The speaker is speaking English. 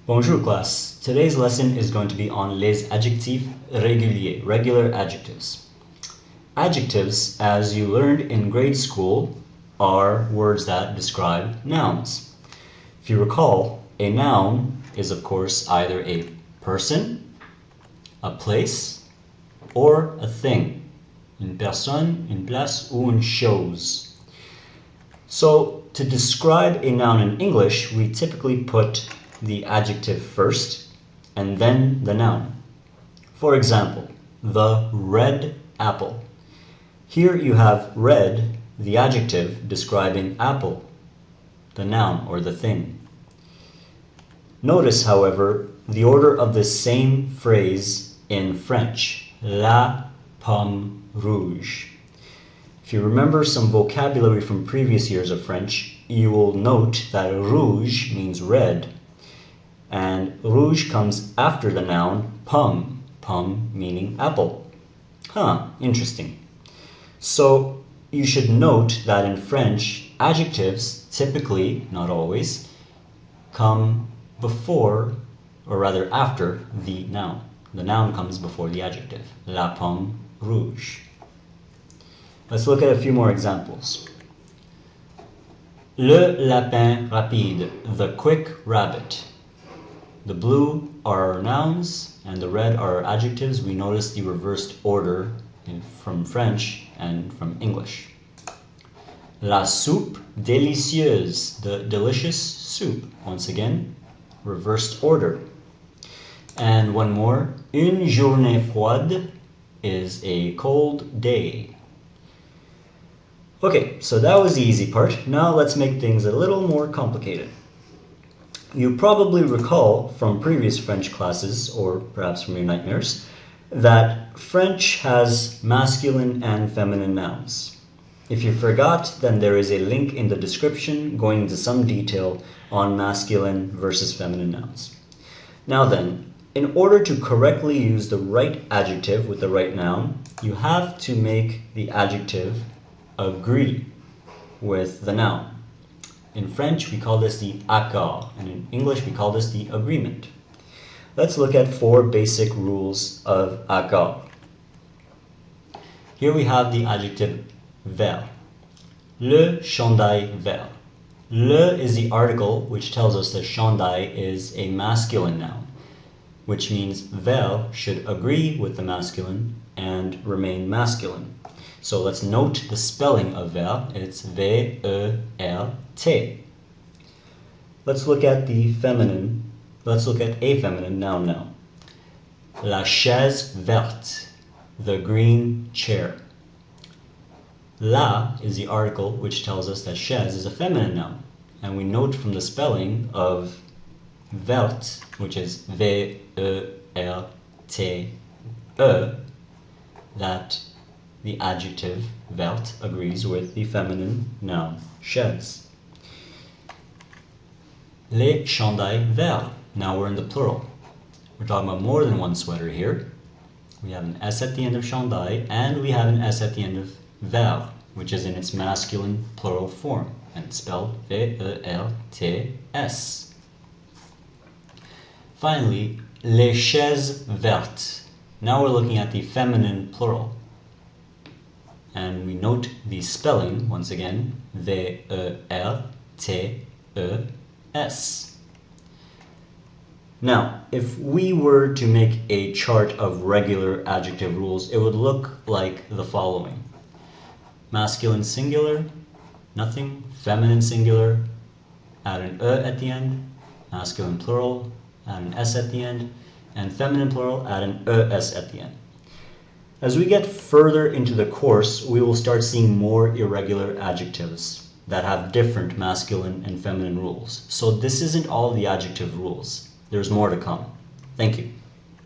Bonjour class. Today's lesson is going to be on les adjectifs réguliers, regular adjectives. Adjectives, as you learned in grade school, are words that describe nouns. If you recall, a noun is of course either a person, a place, or a thing. Une personne, une place, ou une chose. So, to describe a noun in English, we typically put the adjective first and then the noun. For example, the red apple. Here you have red, the adjective describing apple, the noun or the thing. Notice, however, the order of the same phrase in French, la pomme rouge. If you remember some vocabulary from previous years of French, you will note that rouge means red, and rouge comes after the noun pomme, pomme meaning apple. Interesting. So you should note that in French, adjectives typically, not always, come before, or rather after, the noun. The noun comes before the adjective. La pomme rouge. Let's look at a few more examples. Le lapin rapide, the quick rabbit. The blue are nouns and the red are adjectives. We notice the reversed order from French and from English. La soupe délicieuse, the delicious soup. Once again, reversed order. And one more, une journée froide is a cold day. Okay, so that was the easy part. Now let's make things a little more complicated. You probably recall from previous French classes, or perhaps from your nightmares, that French has masculine and feminine nouns. If you forgot, then there is a link in the description going into some detail on masculine versus feminine nouns. Now then, in order to correctly use the right adjective with the right noun, you have to make the adjective agree with the noun. In French, we call this the accord, and in English, we call this the agreement. Let's look at 4 basic rules of accord. Here we have the adjective vert. Le chandail vert. Le is the article which tells us that chandail is a masculine noun, which means vert should agree with the masculine and remain masculine. So let's note the spelling of vert. It's V-E-R-T. Let's look at the feminine. Let's look at a feminine noun now. La chaise verte, the green chair. La is the article which tells us that chaise is a feminine noun. And we note from the spelling of verte, which is V-E-R-T-E, that the adjective verte agrees with the feminine noun chaise. Les chandails verts. Now we're in the plural. We're talking about more than one sweater here. We have an S at the end of chandail and we have an S at the end of vert, which is in its masculine plural form, and it's spelled V-E-R-T-S. Finally, les chaises vertes. Now we're looking at the feminine plural. And we note the spelling, once again, V-E-R-T-E-S. Now, if we were to make a chart of regular adjective rules, it would look like the following. Masculine singular, nothing. Feminine singular, add an E at the end. Masculine plural, add an S at the end. And feminine plural, add an ES at the end. As we get further into the course, we will start seeing more irregular adjectives that have different masculine and feminine rules. So this isn't all the adjective rules. There's more to come. Thank you.